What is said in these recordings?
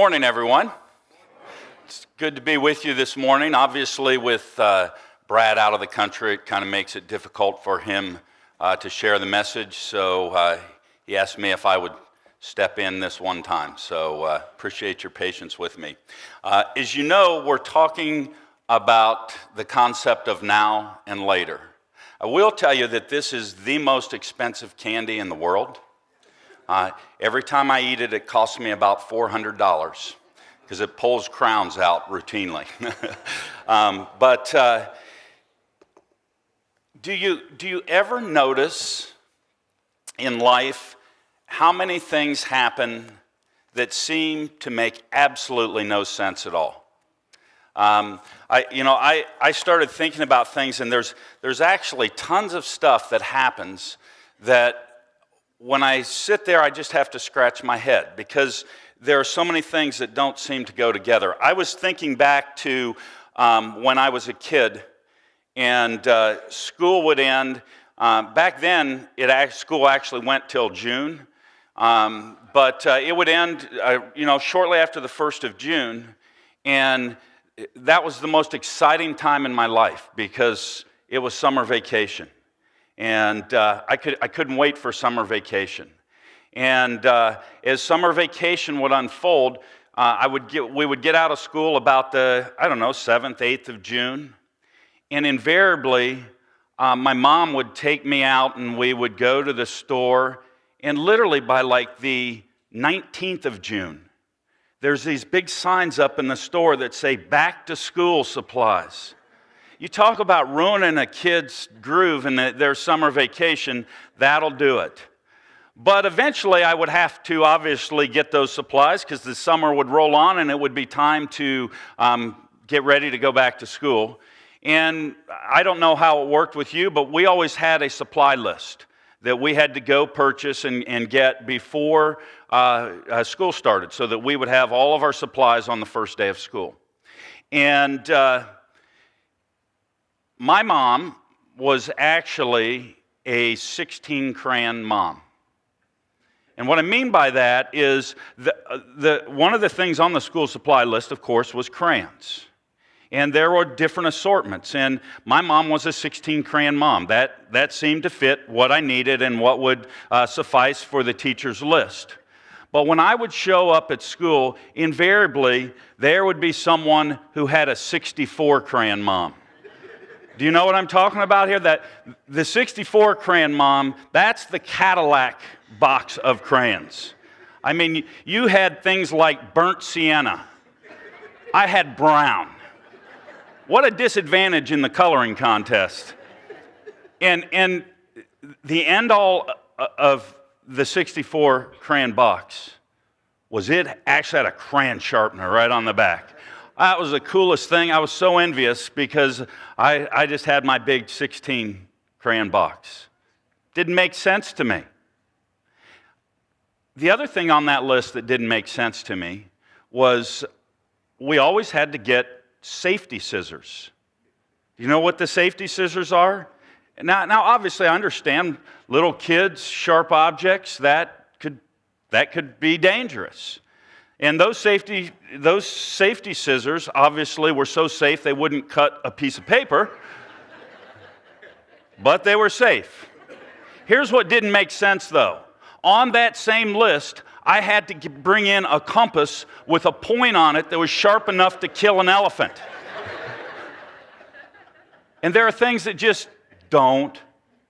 morning, everyone. It's good to be with you this morning. Obviously, with Brad out of the country, it kind of makes it difficult for him to share the message. So he asked me if I would step in this one time. So appreciate your patience with me. As you know, we're talking about the concept of now and later. I will tell you that this is the most expensive candy in the world. Every time I eat it, it costs me about $400 because it pulls crowns out routinely. But do you ever notice in life how many things happen that seem to make absolutely no sense at all? I started thinking about things, and there's actually tons of stuff that happens that when I sit there, I just have to scratch my head because there are so many things that don't seem to go together. I was thinking back to when I was a kid, and school would end. Back then, school actually went till June, but it would end, shortly after the 1st of June, and that was the most exciting time in my life because it was summer vacation. And I couldn't wait for summer vacation. And as summer vacation would unfold, we would get out of school about the 7th, 8th of June. And invariably, my mom would take me out and we would go to the store. And literally by like the 19th of June, there's these big signs up in the store that say back to school supplies. You talk about ruining a kid's groove in their summer vacation, that'll do it. But eventually I would have to obviously get those supplies because the summer would roll on and it would be time to get ready to go back to school. And I don't know how it worked with you, but we always had a supply list that we had to go purchase and get before school started so that we would have all of our supplies on the first day of school. And my mom was actually a 16-crayon mom. And what I mean by that is one of the things on the school supply list, of course, was crayons. And there were different assortments. And my mom was a 16-crayon mom. That seemed to fit what I needed and what would suffice for the teacher's list. But when I would show up at school, invariably, there would be someone who had a 64-crayon mom. Do you know what I'm talking about here? That the 64 crayon mom, that's the Cadillac box of crayons. I mean, you had things like burnt sienna. I had brown. What a disadvantage in the coloring contest. And the end all of the 64 crayon box was it actually had a crayon sharpener right on the back. That was the coolest thing. I was so envious because I just had my big 16 crayon box. Didn't make sense to me. The other thing on that list that didn't make sense to me was we always had to get safety scissors. Do you know what the safety scissors are? Now obviously I understand little kids, sharp objects, that could be dangerous. And those safety scissors obviously were so safe they wouldn't cut a piece of paper, but they were safe. Here's what didn't make sense though. On that same list, I had to bring in a compass with a point on it that was sharp enough to kill an elephant. And there are things that just don't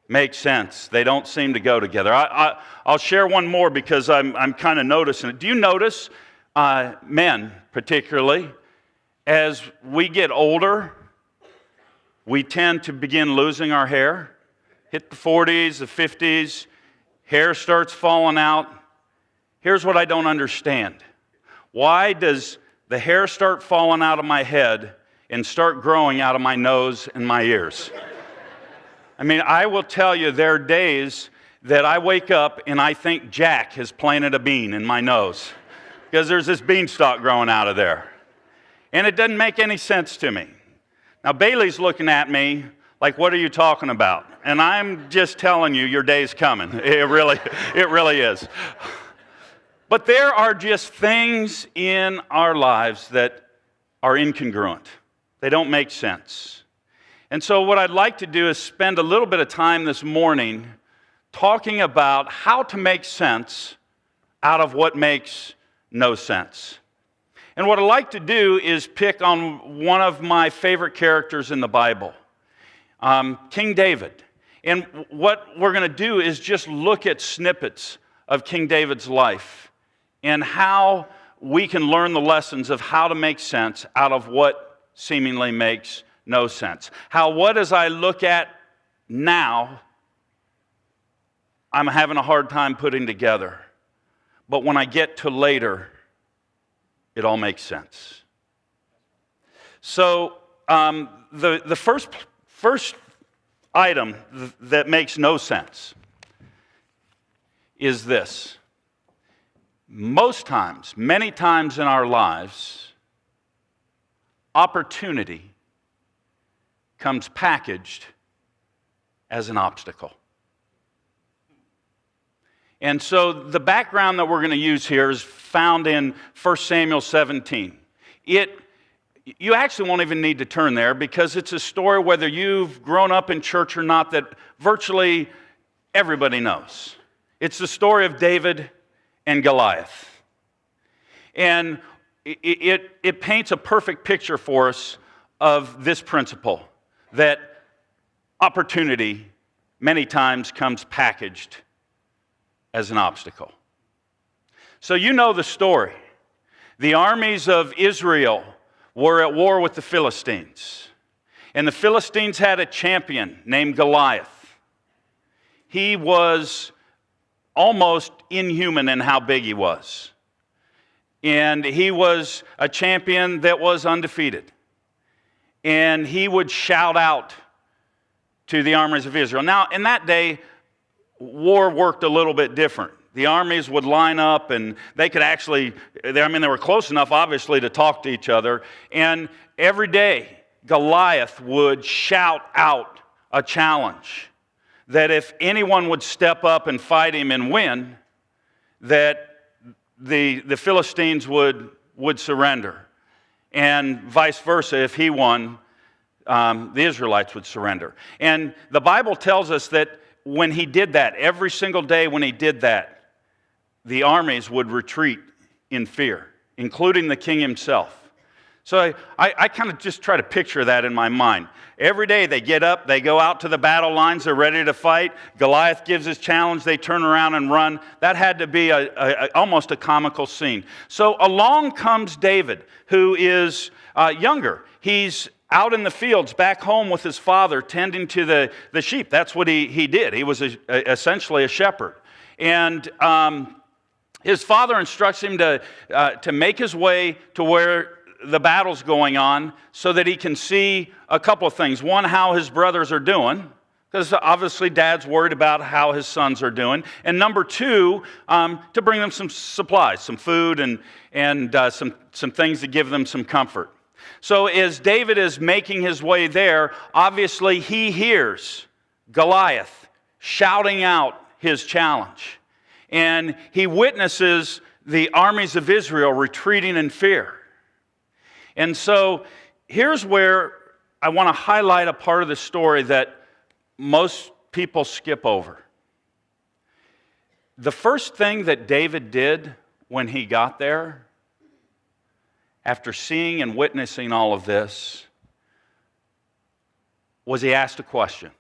make sense. They don't seem to go together. I'll share one more because I'm kind of noticing it. Do you notice men, particularly, as we get older, we tend to begin losing our hair. Hit the 40s, the 50s, hair starts falling out. Here's what I don't understand. Why does the hair start falling out of my head and start growing out of my nose and my ears? I mean, I will tell you, there are days that I wake up and I think Jack has planted a bean in my nose, because there's this beanstalk growing out of there. And it doesn't make any sense to me. Now, Bailey's looking at me like, what are you talking about? And I'm just telling you, your day's coming. It really is. But there are just things in our lives that are incongruent. They don't make sense. And so what I'd like to do is spend a little bit of time this morning talking about how to make sense out of what makes no sense. And what I'd like to do is pick on one of my favorite characters in the Bible, King David. And what we're going to do is just look at snippets of King David's life and how we can learn the lessons of how to make sense out of what seemingly makes no sense. How what as I look at now, I'm having a hard time putting together. But when I get to later, it all makes sense. So the first item that makes no sense is this. Most times, many times in our lives, opportunity comes packaged as an obstacle. And so the background that we're going to use here is found in 1 Samuel 17. You actually won't even need to turn there because it's a story, whether you've grown up in church or not, that virtually everybody knows. It's the story of David and Goliath. And it paints a perfect picture for us of this principle, that opportunity many times comes packaged as an obstacle. So you know the story. The armies of Israel were at war with the Philistines. And the Philistines had a champion named Goliath. He was almost inhuman in how big he was. And he was a champion that was undefeated. And he would shout out to the armies of Israel. Now, in that day, war worked a little bit different. The armies would line up and they could actually, they were close enough, obviously, to talk to each other. And every day, Goliath would shout out a challenge that if anyone would step up and fight him and win, that the Philistines would surrender. And vice versa, if he won, the Israelites would surrender. And the Bible tells us that when he did that, every single day when he did that, the armies would retreat in fear, including the king himself. So I kind of just try to picture that in my mind. Every day they get up, they go out to the battle lines, they're ready to fight. Goliath gives his challenge, they turn around and run. That had to be almost a comical scene. So along comes David, who is younger. He's out in the fields back home with his father tending to the sheep. That's what he did. He was essentially a shepherd. And his father instructs him to make his way to where the battle's going on so that he can see a couple of things. One, how his brothers are doing, because obviously dad's worried about how his sons are doing. And number two, to bring them some supplies, some food and some things to give them some comfort. So as David is making his way there, obviously he hears Goliath shouting out his challenge. And he witnesses the armies of Israel retreating in fear. And so here's where I want to highlight a part of the story that most people skip over. The first thing that David did when he got there, after seeing and witnessing all of this, was he asked a question.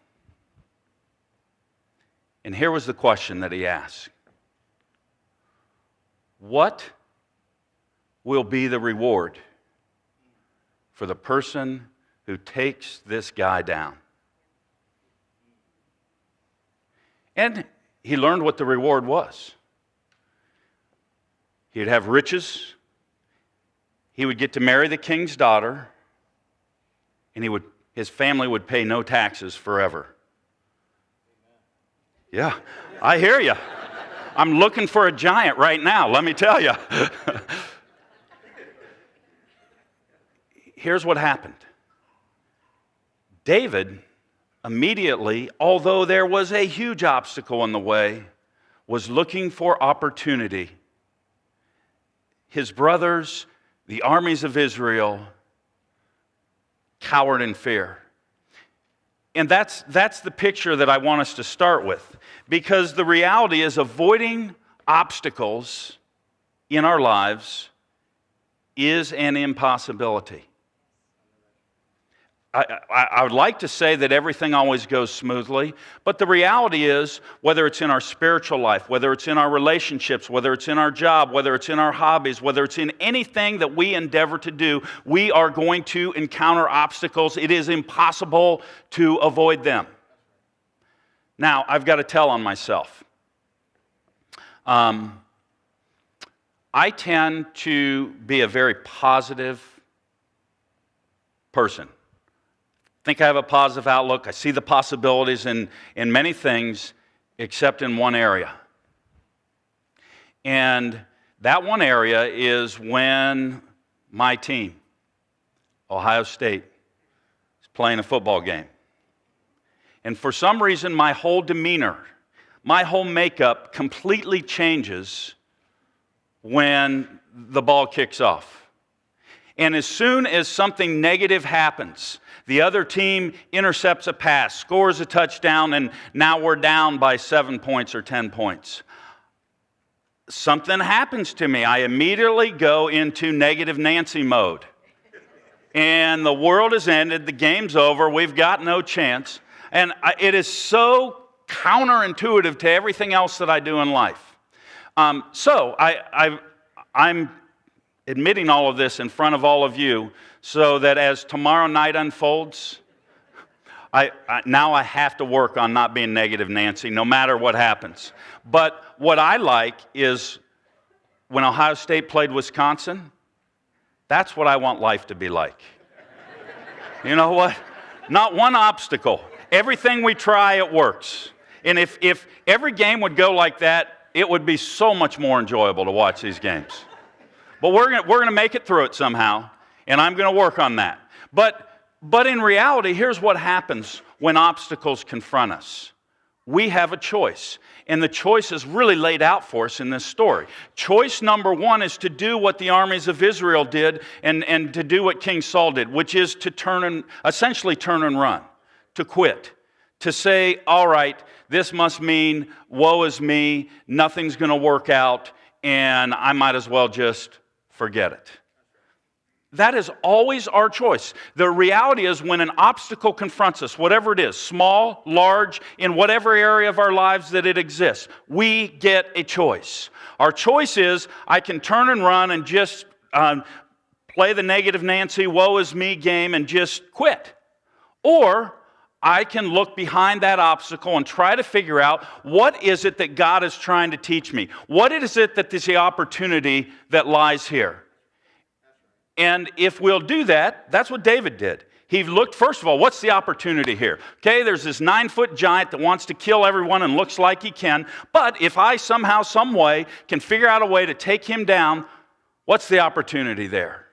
And here was the question that he asked. What will be the reward for the person who takes this guy down? And he learned what the reward was. He'd have riches. He would get to marry the king's daughter, and his family would pay no taxes forever. Yeah, I hear you. I'm looking for a giant right now, let me tell you. Here's what happened. David immediately, although there was a huge obstacle in the way, was looking for opportunity his brothers, the armies of Israel, cowered in fear. And that's the picture that I want us to start with. Because the reality is avoiding obstacles in our lives is an impossibility. I would like to say that everything always goes smoothly, but the reality is, whether it's in our spiritual life, whether it's in our relationships, whether it's in our job, whether it's in our hobbies, whether it's in anything that we endeavor to do, we are going to encounter obstacles. It is impossible to avoid them. Now, I've got to tell on myself. I tend to be a very positive person. I think I have a positive outlook. I see the possibilities in many things, except in one area. And that one area is when my team, Ohio State, is playing a football game. And for some reason, my whole demeanor, my whole makeup completely changes when the ball kicks off. And as soon as something negative happens, the other team intercepts a pass, scores a touchdown, and now we're down by 7 points or 10 points. Something happens to me. I immediately go into negative Nancy mode. And the world has ended, the game's over, we've got no chance. And it is so counterintuitive to everything else that I do in life. So I'm admitting all of this in front of all of you so that as tomorrow night unfolds, now I have to work on not being negative Nancy, no matter what happens. But what I like is when Ohio State played Wisconsin, that's what I want life to be like. You know what? Not one obstacle. Everything we try, it works. And if every game would go like that, it would be so much more enjoyable to watch these games. But we're going to make it through it somehow, and I'm going to work on that. But in reality, here's what happens when obstacles confront us. We have a choice, and the choice is really laid out for us in this story. Choice number one is to do what the armies of Israel did and to do what King Saul did, which is to essentially turn and run, to quit, to say, all right, this must mean woe is me, nothing's going to work out, and I might as well just forget it. That is always our choice. The reality is when an obstacle confronts us, whatever it is, small, large, in whatever area of our lives that it exists, we get a choice. Our choice is I can turn and run and just play the negative Nancy, woe is me game and just quit. Or I can look behind that obstacle and try to figure out what is it that God is trying to teach me? What is it that is the opportunity that lies here? And if we'll do that, that's what David did. He looked, first of all, what's the opportunity here? Okay, there's this 9-foot giant that wants to kill everyone and looks like he can. But if I somehow, some way, can figure out a way to take him down, what's the opportunity there?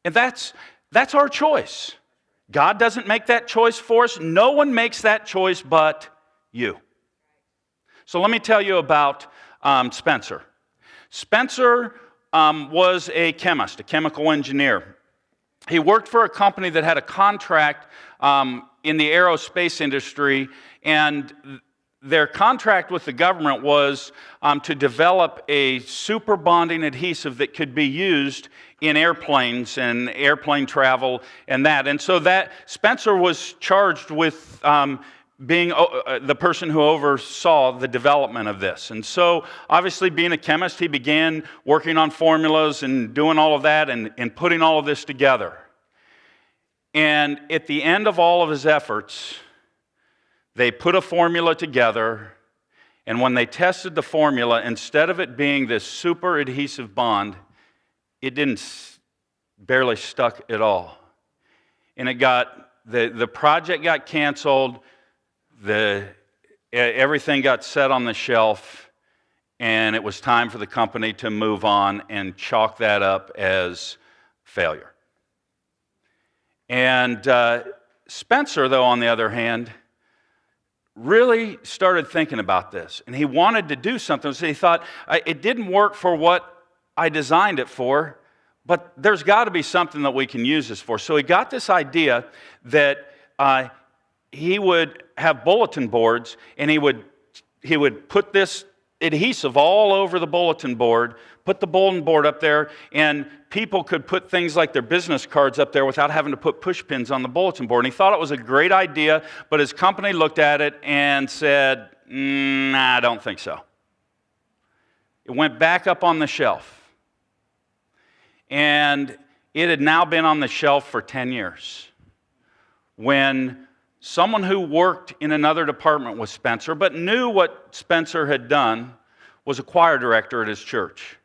And that's our choice. God doesn't make that choice for us. No one makes that choice but you. So let me tell you about Spencer. Spencer was a chemist, a chemical engineer. He worked for a company that had a contract in the aerospace industry, and their contract with the government was to develop a super bonding adhesive that could be used in airplanes and airplane travel and that. And so that Spencer was charged with being the person who oversaw the development of this. And so obviously being a chemist, he began working on formulas and doing all of that and putting all of this together. And at the end of all of his efforts, they put a formula together, and when they tested the formula, instead of it being this super adhesive bond, it barely stuck at all. And the project got canceled, everything got set on the shelf, and it was time for the company to move on and chalk that up as failure. And Spencer, though, on the other hand, really started thinking about this, and he wanted to do something. So he thought, it didn't work for what I designed it for, but there's got to be something that we can use this for. So he got this idea that he would have bulletin boards, and he would put this adhesive all over the bulletin board, put the bulletin board up there, and people could put things like their business cards up there without having to put push pins on the bulletin board. And he thought it was a great idea, but his company looked at it and said, nah, I don't think so. It went back up on the shelf. And it had now been on the shelf for 10 years. When someone who worked in another department with Spencer, but knew what Spencer had done, was a choir director at his church.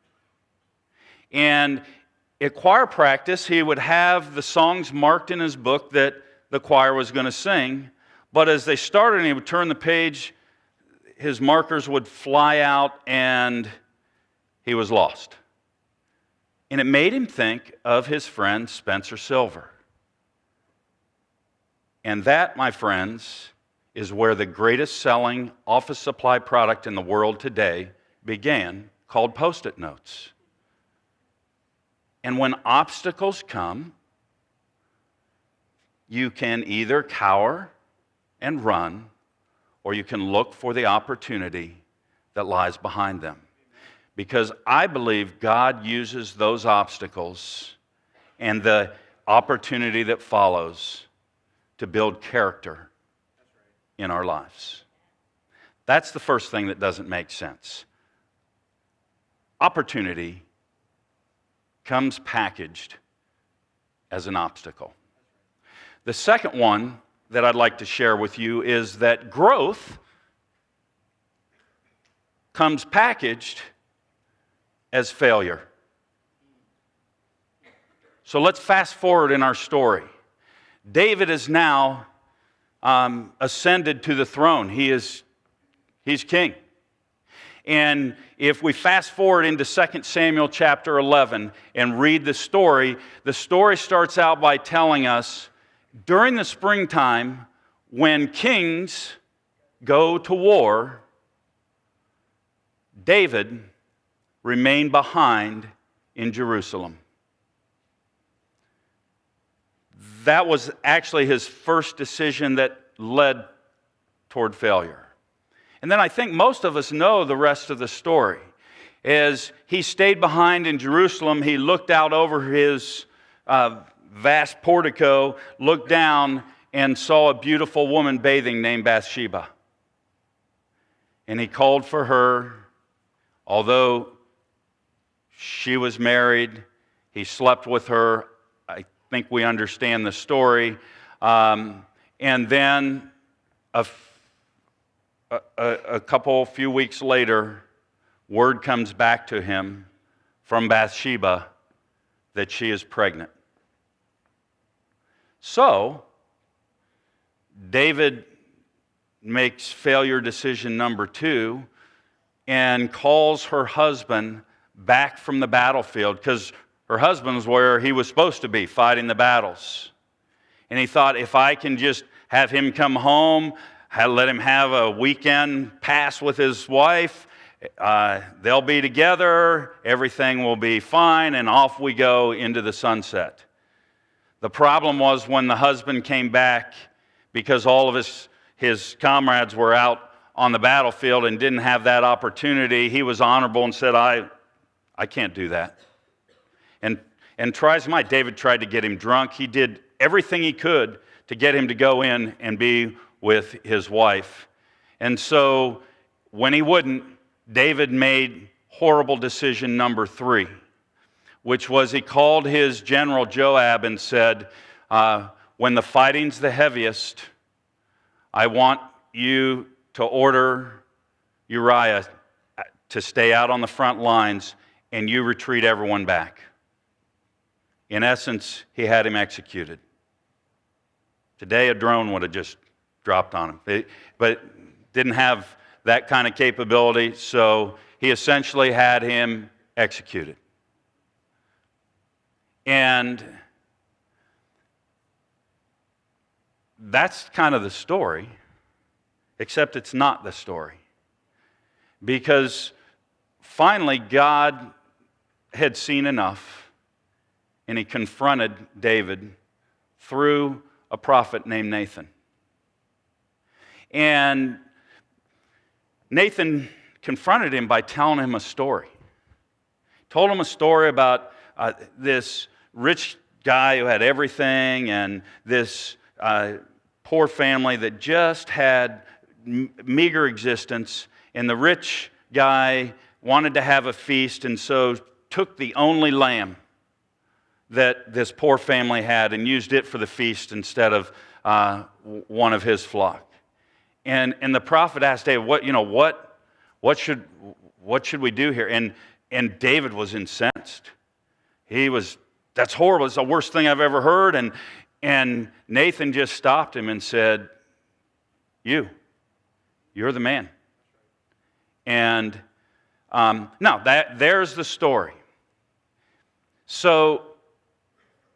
And at choir practice, he would have the songs marked in his book that the choir was going to sing, but as they started and he would turn the page, his markers would fly out and he was lost. And it made him think of his friend Spencer Silver. And that, my friends, is where the greatest selling office supply product in the world today began, called Post-it notes. And when obstacles come, you can either cower and run, or you can look for the opportunity that lies behind them. Because I believe God uses those obstacles and the opportunity that follows to build character in our lives. That's the first thing that doesn't make sense. Opportunity comes packaged as an obstacle. The second one that I'd like to share with you is that growth comes packaged as failure. So let's fast forward in our story. David is now ascended to the throne. He's king. And if we fast forward into 2 Samuel chapter 11 and read the story starts out by telling us during the springtime, when kings go to war, David remained behind in Jerusalem. That was actually his first decision that led toward failure. And then I think most of us know the rest of the story. As he stayed behind in Jerusalem, he looked out over his vast portico, looked down, and saw a beautiful woman bathing named Bathsheba. And he called for her. Although she was married, he slept with her. I think we understand the story. And then a few weeks later, word comes back to him from Bathsheba that she is pregnant. So, David makes failure decision number 2 and calls her husband back from the battlefield, because her husband's where he was supposed to be, fighting the battles. And he thought, if I can just have him come home, let him have a weekend pass with his wife, they'll be together, everything will be fine, and off we go into the sunset. The problem was when the husband came back, because all of his comrades were out on the battlefield and didn't have that opportunity, he was honorable and said, I can't do that. And try as might, David tried to get him drunk. He did everything he could to get him to go in and be with his wife. And so when he wouldn't, David made horrible decision number 3, which was he called his general Joab and said, when the fighting's the heaviest, I want you to order Uriah to stay out on the front lines, and you retreat everyone back. In essence, he had him executed. Today, a drone would have just dropped on him. But didn't have that kind of capability, so he essentially had him executed. And that's kind of the story, except it's not the story. Because finally, God had seen enough, and he confronted David through a prophet named Nathan. And Nathan confronted him by telling him a story. Told him a story about this rich guy who had everything and this poor family that just had meager existence. And the rich guy wanted to have a feast, and so took the only lamb that this poor family had and used it for the feast instead of one of his flock. And the prophet asked David, what should we do here? And David was incensed. That's horrible. It's the worst thing I've ever heard. And Nathan just stopped him and said, you're the man. And there's the story. So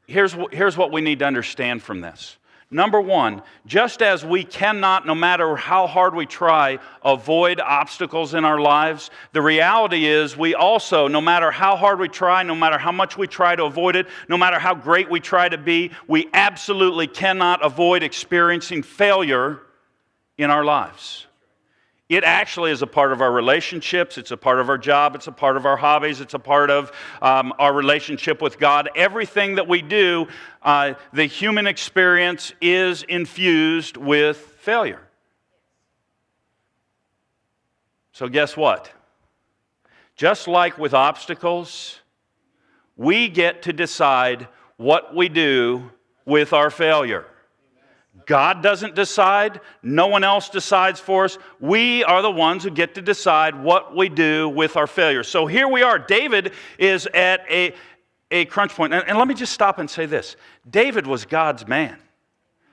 here's what we need to understand from this. Number one, just as we cannot, no matter how hard we try, avoid obstacles in our lives, the reality is we also, no matter how hard we try, no matter how much we try to avoid it, no matter how great we try to be, we absolutely cannot avoid experiencing failure in our lives. It actually is a part of our relationships, it's a part of our job, it's a part of our hobbies, it's a part of our relationship with God. Everything that we do, the human experience is infused with failure. So guess what? Just like with obstacles, we get to decide what we do with our failure. God doesn't decide. No one else decides for us. We are the ones who get to decide what we do with our failure. So here we are. David is at a crunch point. And let me just stop and say this. David was God's man.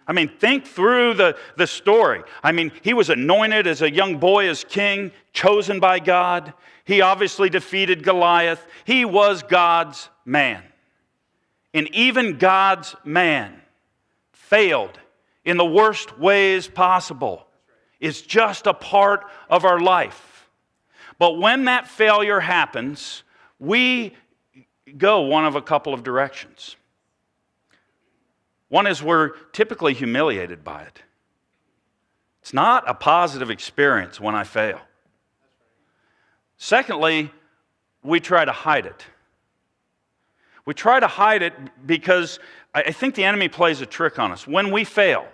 I mean, think through the story. I mean, he was anointed as a young boy as king, chosen by God. He obviously defeated Goliath. He was God's man. And even God's man failed in the worst ways possible. It's just a part of our life. But when that failure happens, we go one of a couple of directions. One is we're typically humiliated by it. It's not a positive experience when I fail. Secondly, we try to hide it. We try to hide it because I think the enemy plays a trick on us. When we fail,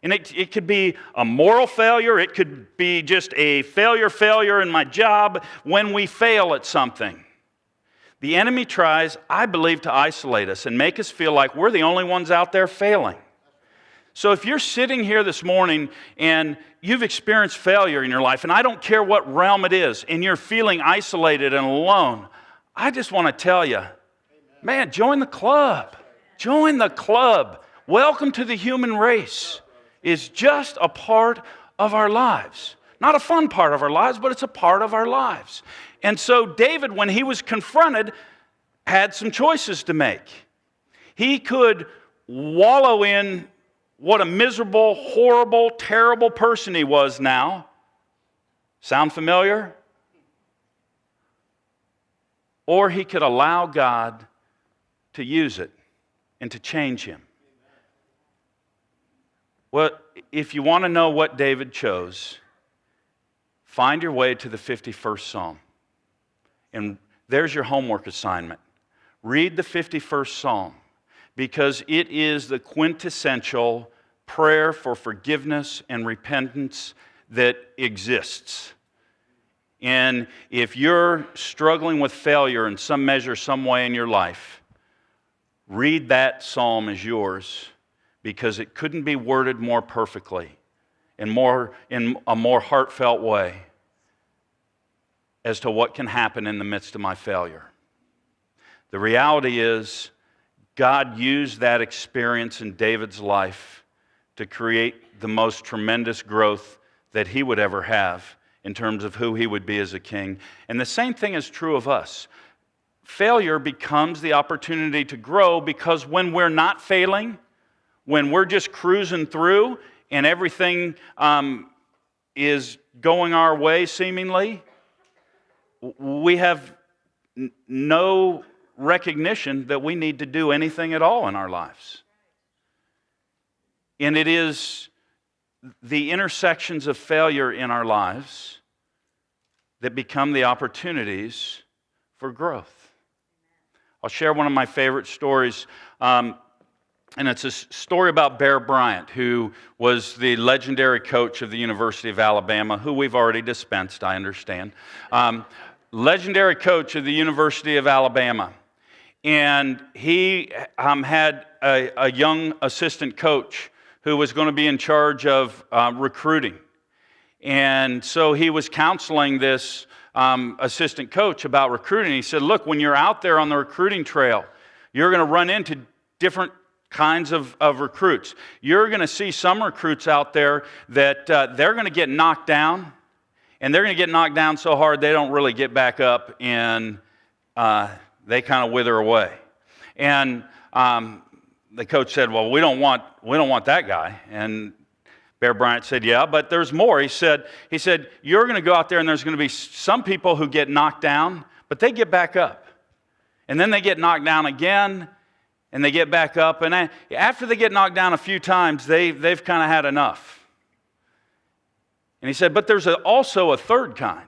and it could be a moral failure, it could be just a failure in my job. When we fail at something, the enemy tries, I believe, to isolate us and make us feel like we're the only ones out there failing. So if you're sitting here this morning and you've experienced failure in your life, and I don't care what realm it is, and you're feeling isolated and alone, I just want to tell you, man, join the club. Join the club. Welcome to the human race. Is just a part of our lives. Not a fun part of our lives, but it's a part of our lives. And so David, when he was confronted, had some choices to make. He could wallow in what a miserable, horrible, terrible person he was now. Sound familiar? Or he could allow God to use it and to change him. Well, if you want to know what David chose, find your way to the 51st Psalm. And there's your homework assignment. Read the 51st Psalm because it is the quintessential prayer for forgiveness and repentance that exists. And if you're struggling with failure in some measure, some way in your life, read that psalm as yours, because it couldn't be worded more perfectly in a more heartfelt way as to what can happen in the midst of my failure. The reality is, God used that experience in David's life to create the most tremendous growth that he would ever have in terms of who he would be as a king. And the same thing is true of us. Failure becomes the opportunity to grow, because when we're not failing, when we're just cruising through and everything is going our way seemingly, we have no recognition that we need to do anything at all in our lives. And it is the intersections of failure in our lives that become the opportunities for growth. I'll share one of my favorite stories, and it's a story about Bear Bryant, who was the legendary coach of the University of Alabama, who we've already dispensed, I understand. Legendary coach of the University of Alabama. And he had a young assistant coach who was going to be in charge of recruiting. And so he was counseling this assistant coach about recruiting. He said, look, when you're out there on the recruiting trail, you're going to run into different kinds of recruits. You're going to see some recruits out there that they're going to get knocked down, and they're going to get knocked down so hard they don't really get back up, and they kind of wither away. And the coach said, well, we don't want that guy. And Bear Bryant said, yeah, but there's more. He said, you're going to go out there and there's going to be some people who get knocked down, but they get back up. And then they get knocked down again, and they get back up. And after they get knocked down a few times, they've kind of had enough. And he said, but there's also a third kind.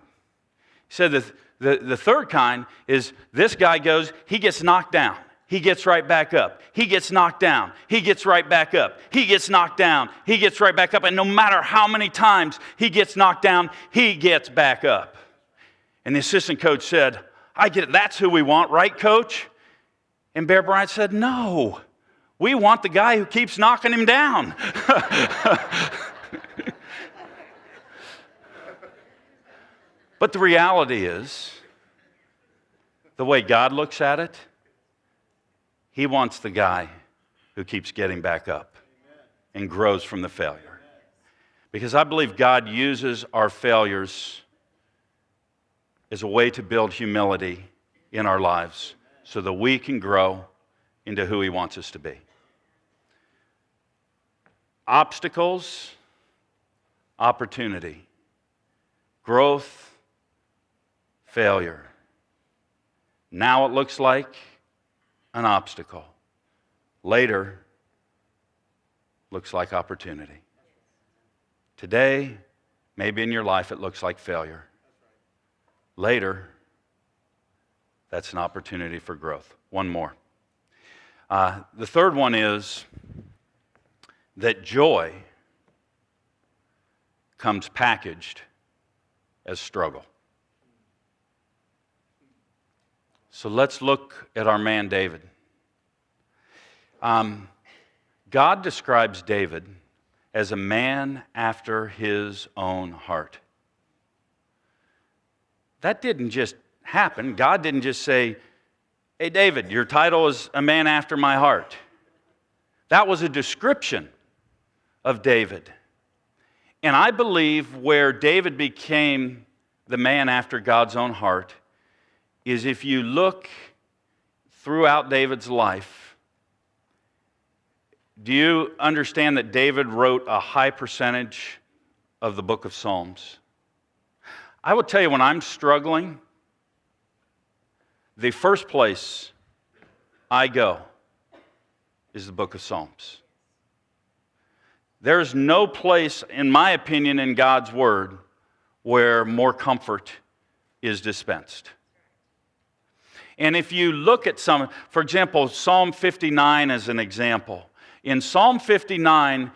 He said the third kind is this guy goes, he gets knocked down. He gets right back up. He gets knocked down. He gets right back up. He gets knocked down. He gets right back up. And no matter how many times he gets knocked down, he gets back up. And the assistant coach said, I get it. That's who we want, right, coach? And Bear Bryant said, no. We want the guy who keeps knocking him down. But the reality is, the way God looks at it, He wants the guy who keeps getting back up and grows from the failure. Because I believe God uses our failures as a way to build humility in our lives so that we can grow into who He wants us to be. Obstacles, opportunity, growth, failure. Now it looks like an obstacle. Later, looks like opportunity. Today, maybe in your life it looks like failure. Later, that's an opportunity for growth. One more. The third one is that joy comes packaged as struggle. So let's look at our man David. God describes David as a man after his own heart. That didn't just happen. God didn't just say, hey, David, your title is a man after my heart. That was a description of David. And I believe where David became the man after God's own heart is if you look throughout David's life, do you understand that David wrote a high percentage of the book of Psalms? I will tell you, when I'm struggling, the first place I go is the book of Psalms. There's no place, in my opinion, in God's Word where more comfort is dispensed. And if you look at some, for example, Psalm 59 as an example. In Psalm 59,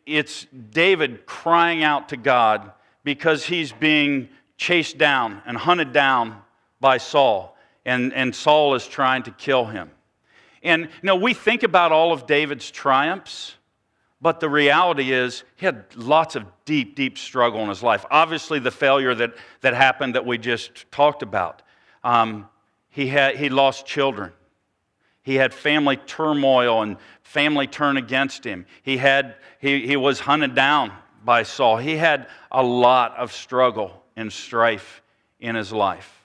it's David crying out to God because he's being chased down and hunted down by Saul. And Saul is trying to kill him. And we think about all of David's triumphs, but the reality is he had lots of deep, deep struggle in his life. Obviously, the failure that happened that we just talked about. He lost children. He had family turmoil and family turn against him. He was hunted down by Saul. He had a lot of struggle and strife in his life.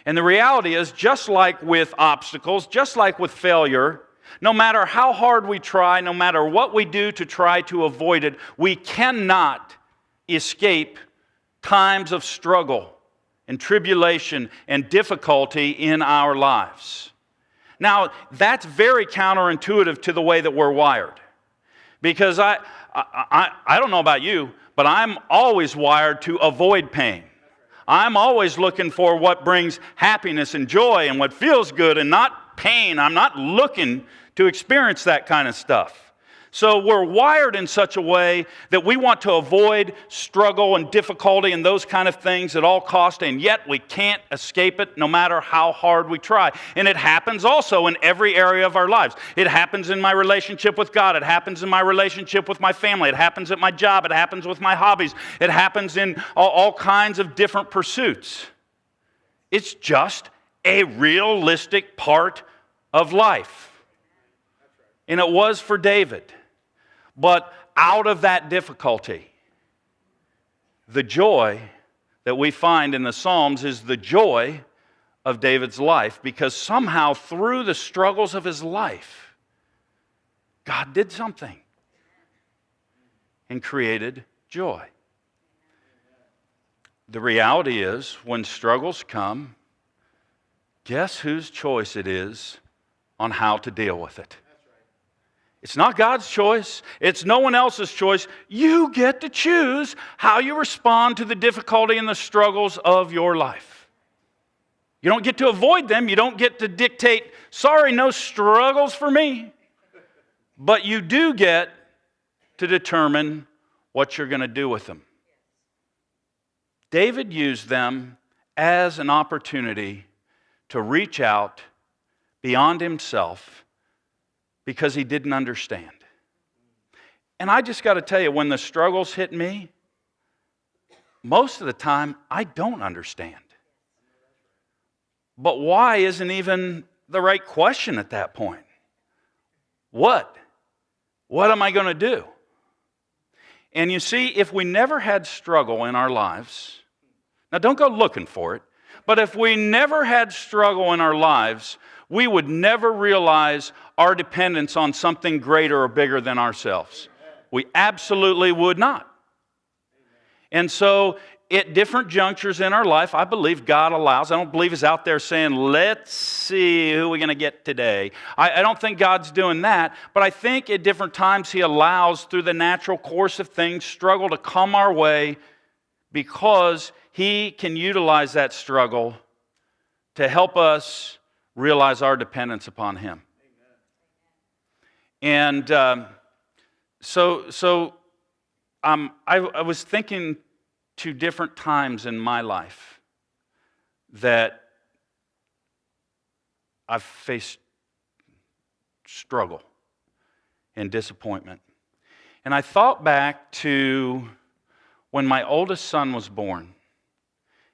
And the reality is, just like with obstacles, just like with failure, no matter how hard we try, no matter what we do to try to avoid it, we cannot escape times of struggle and tribulation and difficulty in our lives. Now, that's very counterintuitive to the way that we're wired. Because I don't know about you, but I'm always wired to avoid pain. I'm always looking for what brings happiness and joy and what feels good and not pain. I'm not looking to experience that kind of stuff. So we're wired in such a way that we want to avoid struggle and difficulty and those kind of things at all costs, and yet we can't escape it no matter how hard we try. And it happens also in every area of our lives. It happens in my relationship with God. It happens in my relationship with my family. It happens at my job. It happens with my hobbies. It happens in all kinds of different pursuits. It's just a realistic part of life. And it was for David. But out of that difficulty, the joy that we find in the Psalms is the joy of David's life, because somehow through the struggles of his life, God did something and created joy. The reality is, when struggles come, guess whose choice it is on how to deal with it? It's not God's choice. It's no one else's choice. You get to choose how you respond to the difficulty and the struggles of your life. You don't get to avoid them. You don't get to dictate, sorry, no struggles for me. But you do get to determine what you're going to do with them. David used them as an opportunity to reach out beyond himself, because he didn't understand. And I just got to tell you, when the struggles hit me, most of the time, I don't understand. But why isn't even the right question at that point. What? What am I going to do? And you see, if we never had struggle in our lives, now don't go looking for it, but if we never had struggle in our lives, we would never realize our dependence on something greater or bigger than ourselves. We absolutely would not. And so, at different junctures in our life, I believe God allows. I don't believe He's out there saying, let's see who we're going to get today. I don't think God's doing that. But I think at different times He allows, through the natural course of things, struggle to come our way, because He can utilize that struggle to help us realize our dependence upon Him. And so I was thinking to different times in my life that I've faced struggle and disappointment. And I thought back to when my oldest son was born.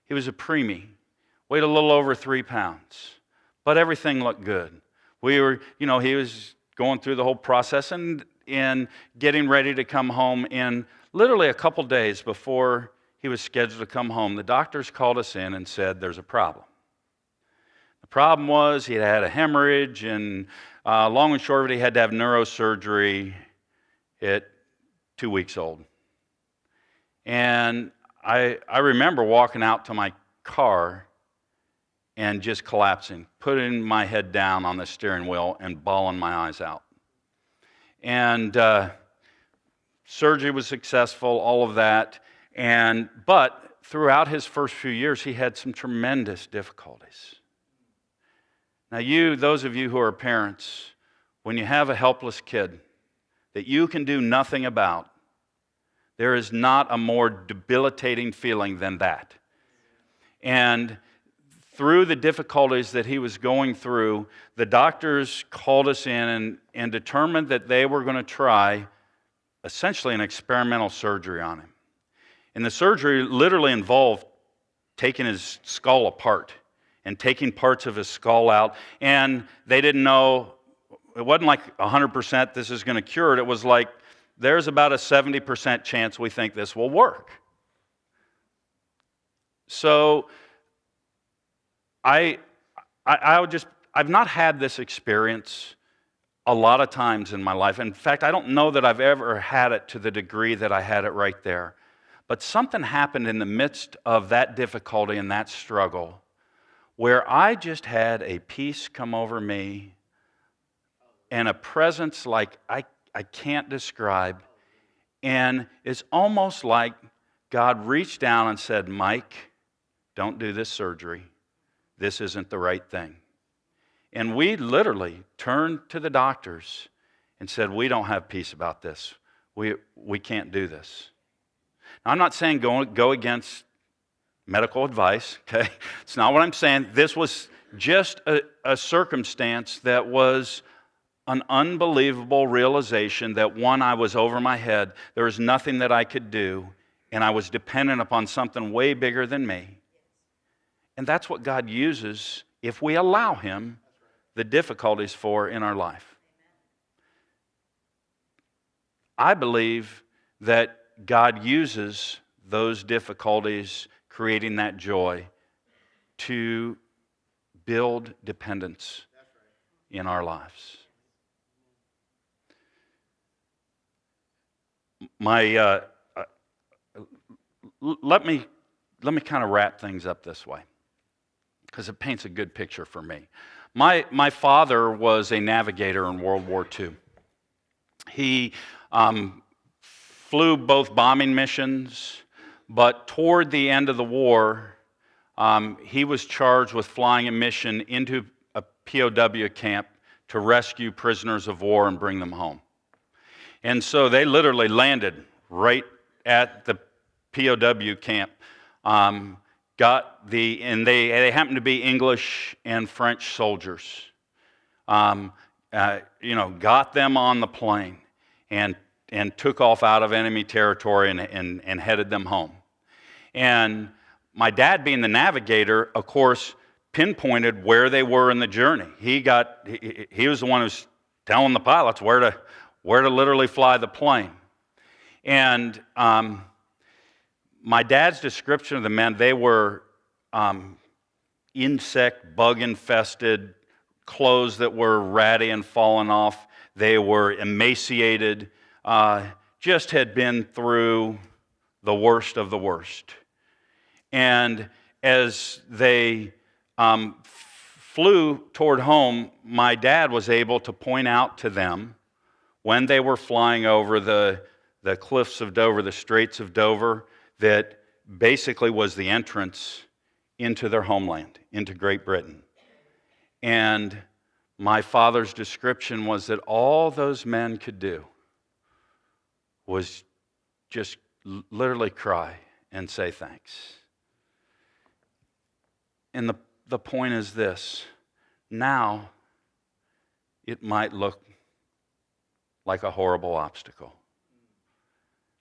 He was a preemie, weighed a little over 3 pounds, but everything looked good. We were, he was going through the whole process and getting ready to come home. And literally a couple days before he was scheduled to come home, the doctors called us in and said, there's a problem. The problem was he had a hemorrhage, and long and short of it, he had to have neurosurgery at 2 weeks old. And I remember walking out to my car and just collapsing, putting my head down on the steering wheel and bawling my eyes out. And surgery was successful, all of that. But throughout his first few years, he had some tremendous difficulties. Now those of you who are parents, when you have a helpless kid that you can do nothing about, there is not a more debilitating feeling than that. And through the difficulties that he was going through, the doctors called us in and determined that they were going to try essentially an experimental surgery on him. And the surgery literally involved taking his skull apart and taking parts of his skull out. And they didn't know, it wasn't like 100% this is going to cure it. It was like, there's about a 70% chance we think this will work. So I've not had this experience a lot of times in my life. In fact, I don't know that I've ever had it to the degree that I had it right there. But something happened in the midst of that difficulty and that struggle where I just had a peace come over me and a presence like I can't describe. And it's almost like God reached down and said, Mike, don't do this surgery. This isn't the right thing. And we literally turned to the doctors and said, we don't have peace about this. We can't do this. Now, I'm not saying go against medical advice, okay? It's not what I'm saying. This was just a circumstance that was an unbelievable realization that, one, I was over my head. There was nothing that I could do, and I was dependent upon something way bigger than me. And that's what God uses, if we allow Him, the difficulties for in our life. I believe that God uses those difficulties, creating that joy, to build dependence in our lives. Let me kind of wrap things up this way, because it paints a good picture for me. My father was a navigator in World War II. He flew both bombing missions, but toward the end of the war, he was charged with flying a mission into a POW camp to rescue prisoners of war and bring them home. And so they literally landed right at the POW camp. And they happened to be English and French soldiers. Got them on the plane and took off out of enemy territory and headed them home. And my dad, being the navigator, of course, pinpointed where they were in the journey. He was the one who's telling the pilots where to literally fly the plane. And my dad's description of the men, they were insect, bug-infested, clothes that were ratty and fallen off. They were emaciated, just had been through the worst of the worst. And as they flew toward home, my dad was able to point out to them, when they were flying over the cliffs of Dover, the Straits of Dover, that basically was the entrance into their homeland, into Great Britain. And my father's description was that all those men could do was just literally cry and say thanks. And the point is this: now it might look like a horrible obstacle.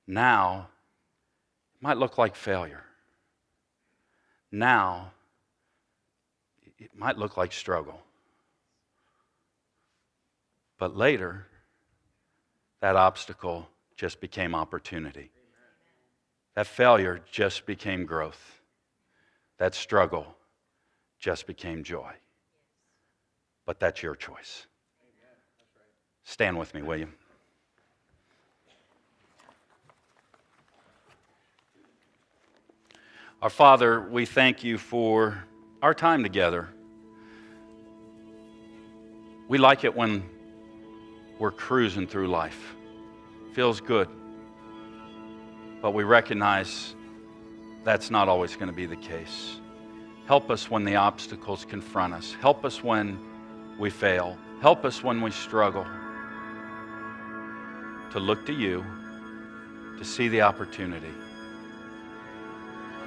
Now it might look like failure. Now it might look like struggle. But later, that obstacle just became opportunity. That failure just became growth. That struggle just became joy. But that's your choice. Stand with me, will you? Our Father, we thank you for our time together. We like it when we're cruising through life. Feels good. But we recognize that's not always going to be the case. Help us when the obstacles confront us. Help us when we fail. Help us when we struggle. To look to you, to see the opportunity,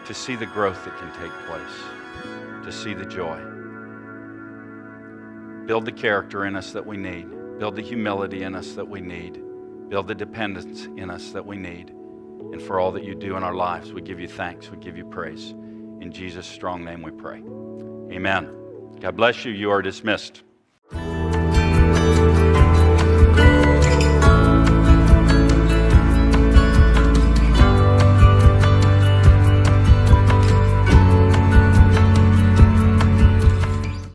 to see the growth that can take place, to see the joy. Build the character in us that we need. Build the humility in us that we need. Build the dependence in us that we need. And for all that you do in our lives, we give you thanks. We give you praise. In Jesus' strong name we pray. Amen. God bless you. You are dismissed.